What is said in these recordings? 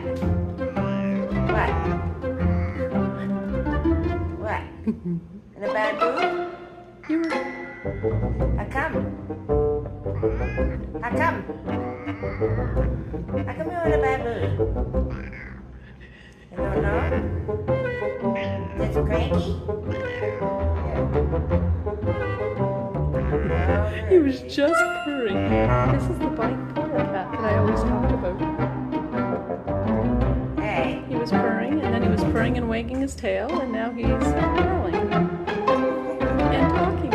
What? What? In a bad mood? You were... How come? How come? How come you're in a bad mood? You don't know? Just cranky? Yeah. He was just purring. This is the bipolar cat that I always talked about. Hey. He was purring, and then he was purring and wagging his tail, and now he's growling and talking.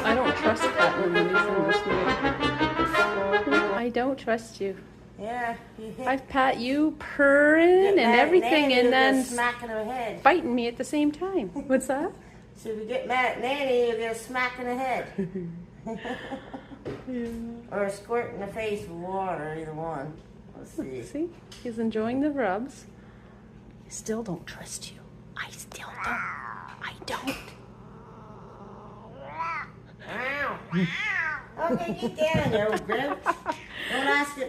I don't trust that when he's in this mood. I don't trust you. Yeah. I've pat you purring and everything, and then smacking her head. biting me at the same time. What's that? So if you get mad at Nanny, you'll get a smack in the head. Yeah. Or a squirt in the face with water, either one. Let's see. See? He's enjoying the rubs. I still don't trust you. I still don't. I don't. Wow. Okay, get down there, old grouch. Don't ask it.